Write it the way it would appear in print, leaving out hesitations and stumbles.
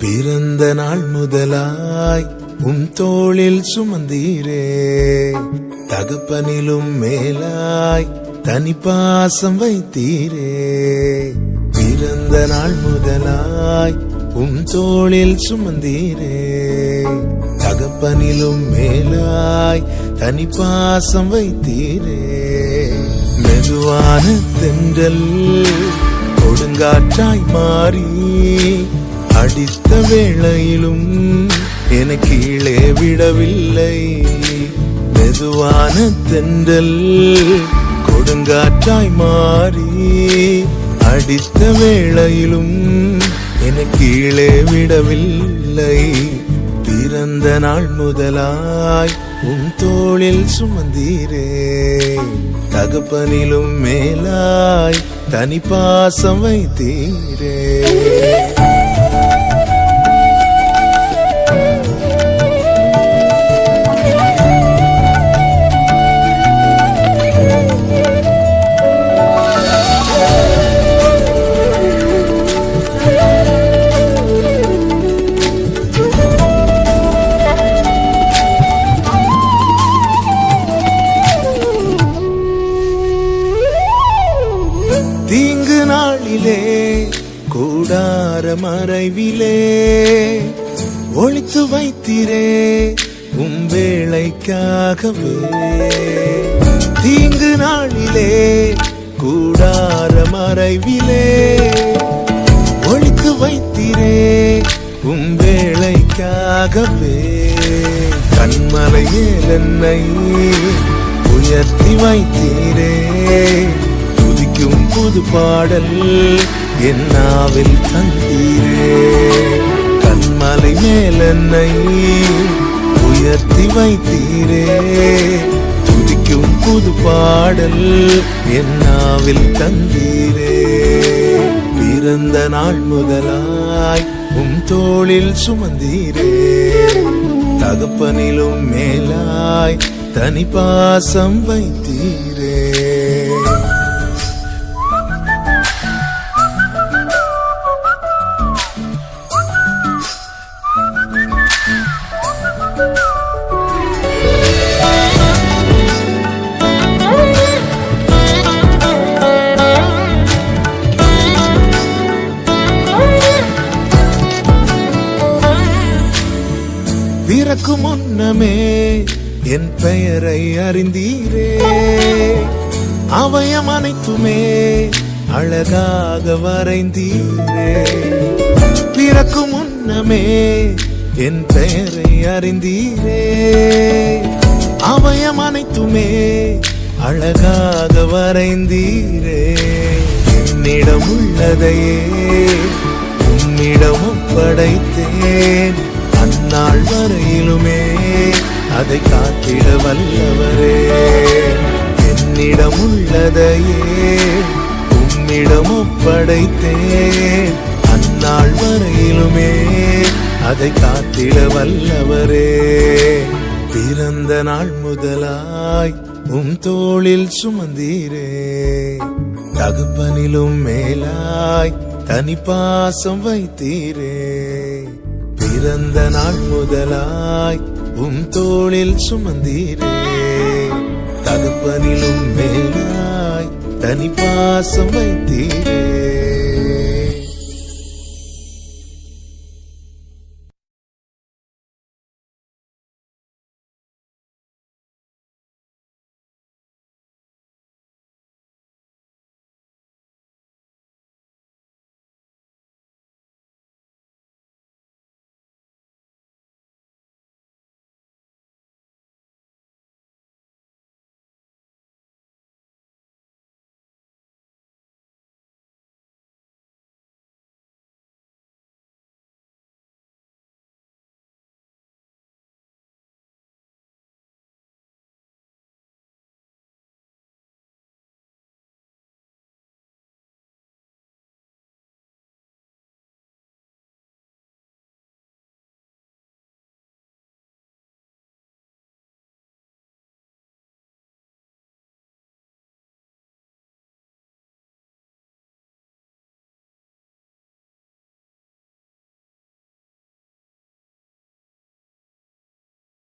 பிறந்த நாள் முதலாய் தோளில் சுமந்தீரே, தகப்பனிலும் மேலாய் தனிப்பாசம் வைத்தீரே. பிறந்த நாள் முதலாய் தோளில் சுமந்தீரே, தகப்பனிலும் மேலாய் தனிப்பாசம் வைத்தீரே. மெதுவான தென்றல் கொடுங்காற்றாய் மாறி அடித்த வேளையிலும் என கீழே விடவில்லை. மெதுவான தென்றல் கொடுங்காற்றாய் மாறி அடித்த வேளையிலும் என கீழே விடவில்லை. பிறந்த நாள் முதலாய் தோளில் சுமந்தீரே, தகப்பனிலும் மேலாய் தனிப்பாசம் வைத்தீரே. தீங்கு நாளிலே கூடார மறைவிலே ஒளித்து வைத்தீரே வேளைக்காகவே. தீங்கு நாளிலே கூடார மறைவிலே ஒளித்து வைத்தீரே வேளைக்காகவே. கண்மலையில் என்னை உயர்த்தி வைத்தீரே, புது பாடல் என்னாவில் தந்தீரே. கண்மலை மேல் என்னை உயர்த்தி வைத்தீரே, துதிக்கும் புது பாடல் என்னாவில் தந்தீரே. பிறந்த நாள் முதலாய் தோளில் சுமந்தீரே, தகப்பனிலும் மேலாய் தனிப்பாசம் வைத்தீரே. பிறக்கும் முன்னமே என் பெயரை அறிந்தீரே, அவயம் அனைத்துமே அழகாக வரைந்தீரே. பிறக்கும் முன்னமே என் பெயரை அறிந்தீரே, அவயம் அனைத்துமே அழகாக வரைந்தீரே. என்னிடம் உள்ளதையே உம்மிடமும் படைத்தேன், அந்நாள் வரையிலுமே அதை காத்திட வல்லவரே. என்னிடம் உள்ளதையே உம்மிடம் ஒப்படைத்தேன், அந்நாள் வரையிலுமே அதை காத்திட வல்லவரே. பிறந்த நாள் முதலாய் தோளில் சுமந்தீரே, தகப்பனிலும் மேலாய் தனிப்பாசம் வைத்தீரே. பிறந்த நாள் முதலாய் தோளில் சுமந்தீரே, தகப்பனிலும் மேலாய் தனிப்பாசம் வைத்தீரே.